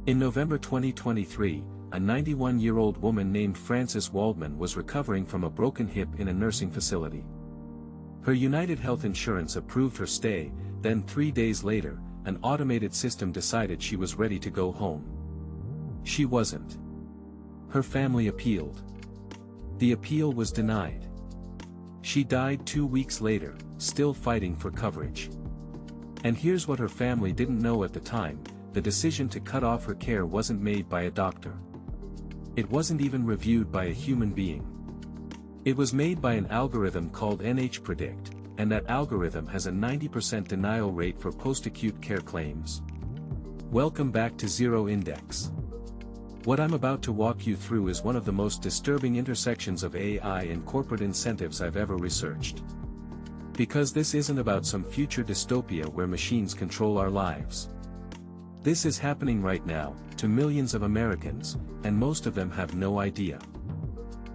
In November 2023, a 91-year-old woman named Frances Waldman was recovering from a broken hip in a nursing facility. Her UnitedHealth insurance approved her stay, then 3 days later, an automated system decided she was ready to go home. She wasn't. Her family appealed. The appeal was denied. She died 2 weeks later, still fighting for coverage. And here's what her family didn't know at the time: the decision to cut off her care wasn't made by a doctor. It wasn't even reviewed by a human being. It was made by an algorithm called NH-Predict, and that algorithm has a 90% denial rate for post-acute care claims. Welcome back to Zero Index. What I'm about to walk you through is one of the most disturbing intersections of AI and corporate incentives I've ever researched. Because this isn't about some future dystopia where machines control our lives. This is happening right now, to millions of Americans, and most of them have no idea.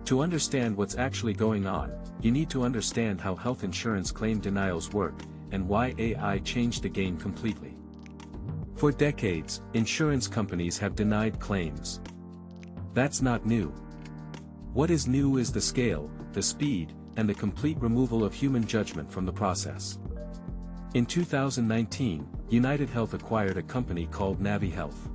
To understand what's actually going on, you need to understand how health insurance claim denials work, and why AI changed the game completely. For decades, insurance companies have denied claims. That's not new. What is new is the scale, the speed, and the complete removal of human judgment from the process. In 2019, UnitedHealth acquired a company called UnitedHealth.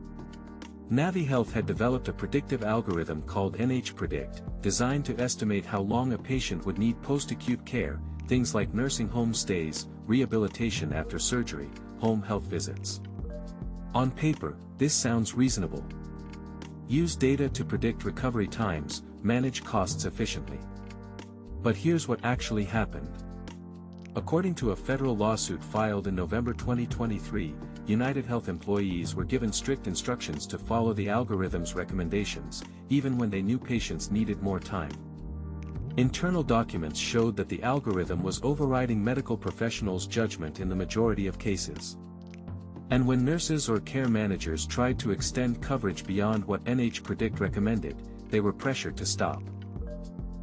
UnitedHealth had developed a predictive algorithm called NH-Predict, designed to estimate how long a patient would need post-acute care, things like nursing home stays, rehabilitation after surgery, home health visits. On paper, this sounds reasonable. Use data to predict recovery times, manage costs efficiently. But here's what actually happened. According to a federal lawsuit filed in November 2023, UnitedHealth employees were given strict instructions to follow the algorithm's recommendations, even when they knew patients needed more time. Internal documents showed that the algorithm was overriding medical professionals' judgment in the majority of cases. And when nurses or care managers tried to extend coverage beyond what NH-Predict recommended, they were pressured to stop.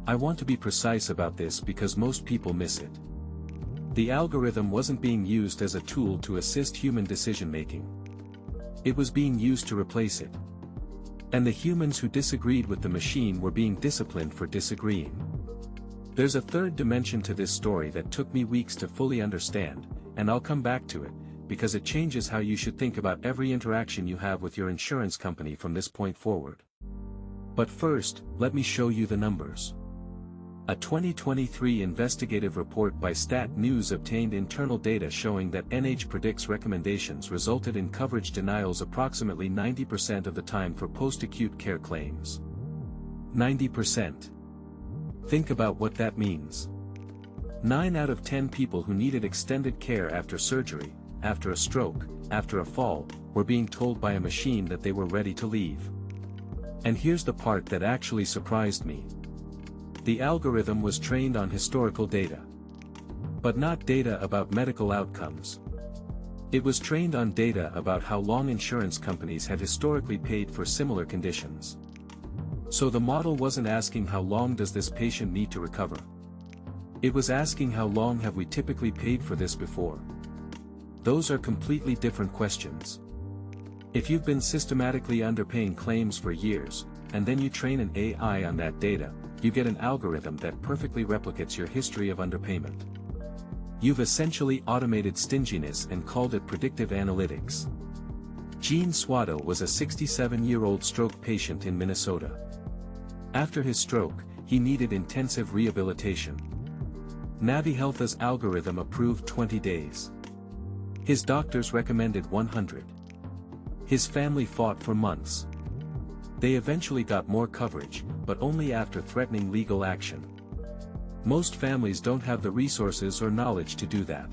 I want to be precise about this because most people miss it. The algorithm wasn't being used as a tool to assist human decision-making. It was being used to replace it. And the humans who disagreed with the machine were being disciplined for disagreeing. There's a third dimension to this story that took me weeks to fully understand, and I'll come back to it, because it changes how you should think about every interaction you have with your insurance company from this point forward. But first, let me show you the numbers. A 2023 investigative report by Stat News obtained internal data showing that NH-Predict's recommendations resulted in coverage denials approximately 90% of the time for post-acute care claims. 90%. Think about what that means. 9 out of 10 people who needed extended care after surgery, after a stroke, after a fall, were being told by a machine that they were ready to leave. And here's the part that actually surprised me. The algorithm was trained on historical data. But not data about medical outcomes. It was trained on data about how long insurance companies had historically paid for similar conditions. So the model wasn't asking how long does this patient need to recover. It was asking how long have we typically paid for this before. Those are completely different questions. If you've been systematically underpaying claims for years, and then you train an AI on that data, you get an algorithm that perfectly replicates your history of underpayment. You've essentially automated stinginess and called it predictive analytics. Gene Swado was a 67-year-old stroke patient in Minnesota. After his stroke, he needed intensive rehabilitation. UnitedHealth's algorithm approved 20 days. His doctors recommended 100. His family fought for months. They eventually got more coverage, but only after threatening legal action. Most families don't have the resources or knowledge to do that.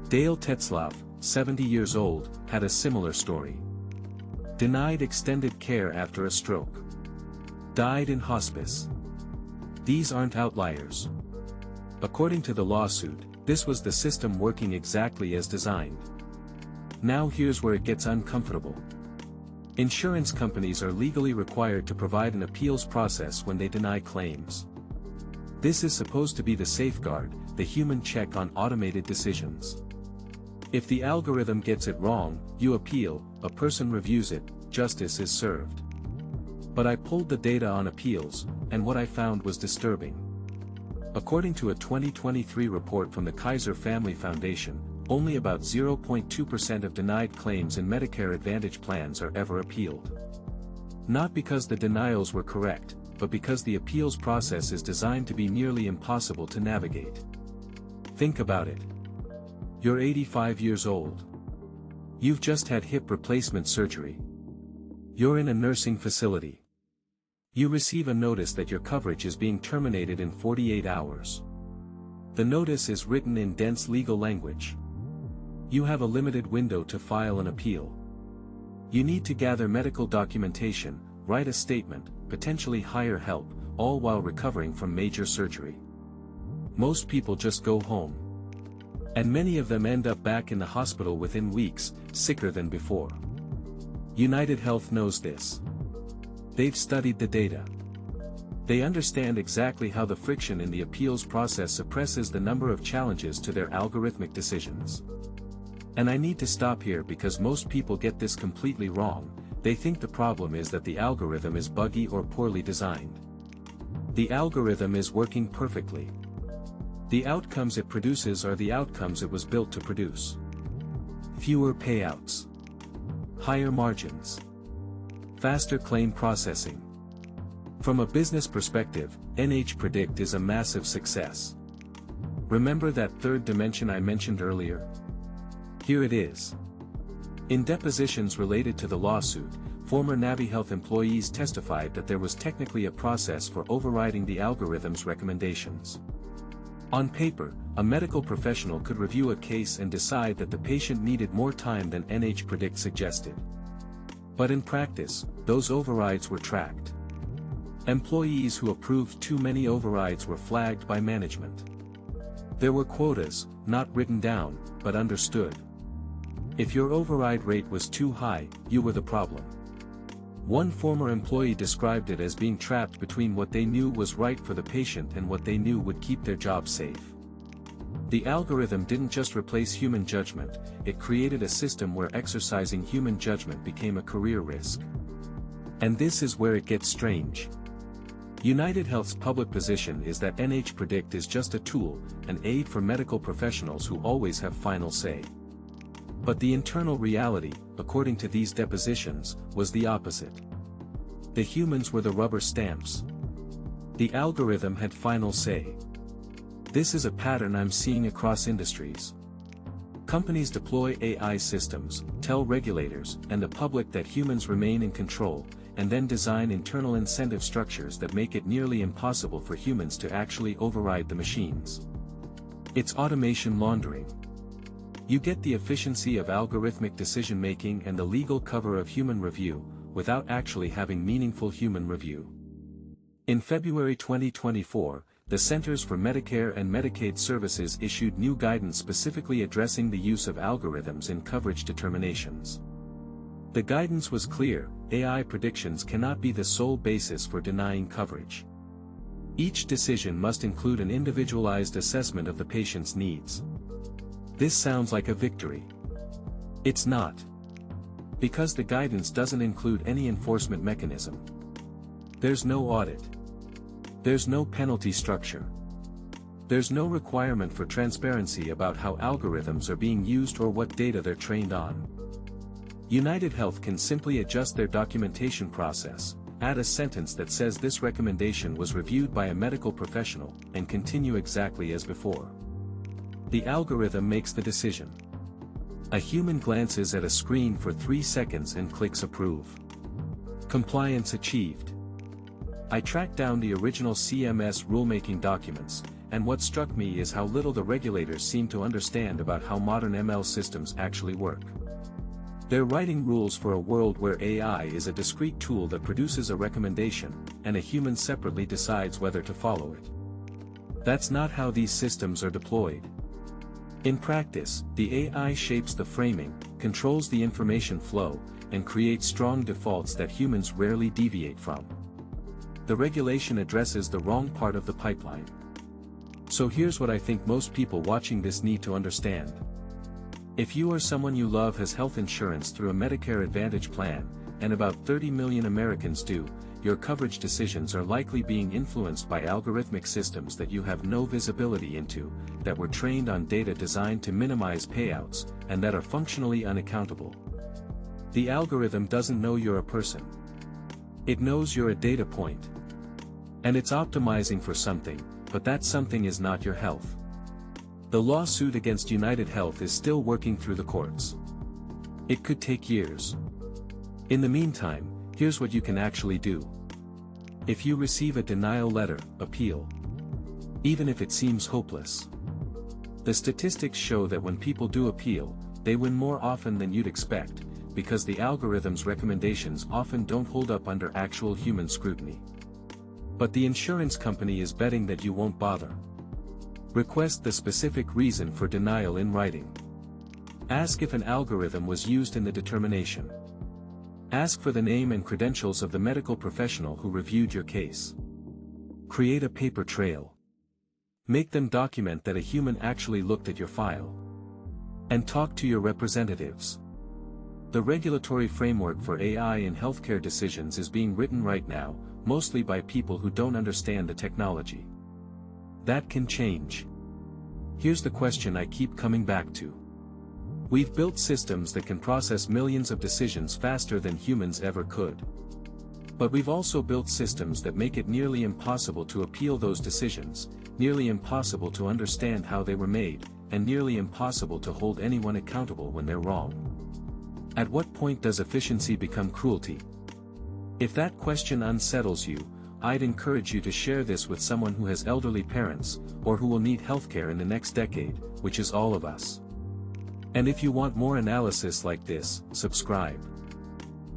Dale Tetzlaff, 70 years old, had a similar story. Denied extended care after a stroke. Died in hospice. These aren't outliers. According to the lawsuit, this was the system working exactly as designed. Now here's where it gets uncomfortable. Insurance companies are legally required to provide an appeals process when they deny claims. This is supposed to be the safeguard, the human check on automated decisions. If the algorithm gets it wrong, you appeal, a person reviews it, justice is served. But I pulled the data on appeals, and what I found was disturbing. According to a 2023 report from the Kaiser Family Foundation, only about 0.2% of denied claims in Medicare Advantage plans are ever appealed. Not because the denials were correct, but because the appeals process is designed to be nearly impossible to navigate. Think about it. You're 85 years old. You've just had hip replacement surgery. You're in a nursing facility. You receive a notice that your coverage is being terminated in 48 hours. The notice is written in dense legal language. You have a limited window to file an appeal. You need to gather medical documentation, write a statement, potentially hire help, all while recovering from major surgery. Most people just go home. And many of them end up back in the hospital within weeks, sicker than before. UnitedHealth knows this. They've studied the data. They understand exactly how the friction in the appeals process suppresses the number of challenges to their algorithmic decisions. And I need to stop here because most people get this completely wrong. They think the problem is that the algorithm is buggy or poorly designed. The algorithm is working perfectly. The outcomes it produces are the outcomes it was built to produce. Fewer payouts. Higher margins. Faster claim processing. From a business perspective, NH-Predict is a massive success. Remember that third dimension I mentioned earlier? Here it is. In depositions related to the lawsuit, former NaviHealth employees testified that there was technically a process for overriding the algorithm's recommendations. On paper, a medical professional could review a case and decide that the patient needed more time than NH-Predict suggested. But in practice, those overrides were tracked. Employees who approved too many overrides were flagged by management. There were quotas, not written down, but understood. If your override rate was too high, you were the problem. One former employee described it as being trapped between what they knew was right for the patient and what they knew would keep their job safe. The algorithm didn't just replace human judgment, it created a system where exercising human judgment became a career risk. And this is where it gets strange. UnitedHealth's public position is that NH-Predict is just a tool, an aid for medical professionals who always have final say. But the internal reality, according to these depositions, was the opposite. The humans were the rubber stamps. The algorithm had final say. This is a pattern I'm seeing across industries. Companies deploy AI systems, tell regulators and the public that humans remain in control, and then design internal incentive structures that make it nearly impossible for humans to actually override the machines. It's automation laundering. You get the efficiency of algorithmic decision-making and the legal cover of human review, without actually having meaningful human review. In February 2024, the Centers for Medicare and Medicaid Services issued new guidance specifically addressing the use of algorithms in coverage determinations. The guidance was clear: AI predictions cannot be the sole basis for denying coverage. Each decision must include an individualized assessment of the patient's needs. This sounds like a victory. It's not. Because the guidance doesn't include any enforcement mechanism. There's no audit. There's no penalty structure. There's no requirement for transparency about how algorithms are being used or what data they're trained on. UnitedHealth can simply adjust their documentation process, add a sentence that says this recommendation was reviewed by a medical professional, and continue exactly as before. The algorithm makes the decision. A human glances at a screen for 3 seconds and clicks approve. Compliance achieved. I tracked down the original CMS rulemaking documents, and what struck me is how little the regulators seem to understand about how modern ML systems actually work. They're writing rules for a world where AI is a discrete tool that produces a recommendation, and a human separately decides whether to follow it. That's not how these systems are deployed. In practice, the AI shapes the framing, controls the information flow, and creates strong defaults that humans rarely deviate from. The regulation addresses the wrong part of the pipeline. So here's what I think most people watching this need to understand. If you or someone you love has health insurance through a Medicare Advantage plan, and about 30 million Americans do, your coverage decisions are likely being influenced by algorithmic systems that you have no visibility into, that were trained on data designed to minimize payouts, and that are functionally unaccountable. The algorithm doesn't know you're a person. It knows you're a data point. And it's optimizing for something, but that something is not your health. The lawsuit against UnitedHealth is still working through the courts. It could take years. In the meantime, here's what you can actually do. If you receive a denial letter, appeal. Even if it seems hopeless. The statistics show that when people do appeal, they win more often than you'd expect, because the algorithm's recommendations often don't hold up under actual human scrutiny. But the insurance company is betting that you won't bother. Request the specific reason for denial in writing. Ask if an algorithm was used in the determination. Ask for the name and credentials of the medical professional who reviewed your case. Create a paper trail. Make them document that a human actually looked at your file. And talk to your representatives. The regulatory framework for AI in healthcare decisions is being written right now, mostly by people who don't understand the technology. That can change. Here's the question I keep coming back to. We've built systems that can process millions of decisions faster than humans ever could. But we've also built systems that make it nearly impossible to appeal those decisions, nearly impossible to understand how they were made, and nearly impossible to hold anyone accountable when they're wrong. At what point does efficiency become cruelty? If that question unsettles you, I'd encourage you to share this with someone who has elderly parents, or who will need healthcare in the next decade, which is all of us. And if you want more analysis like this, subscribe.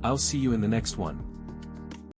I'll see you in the next one.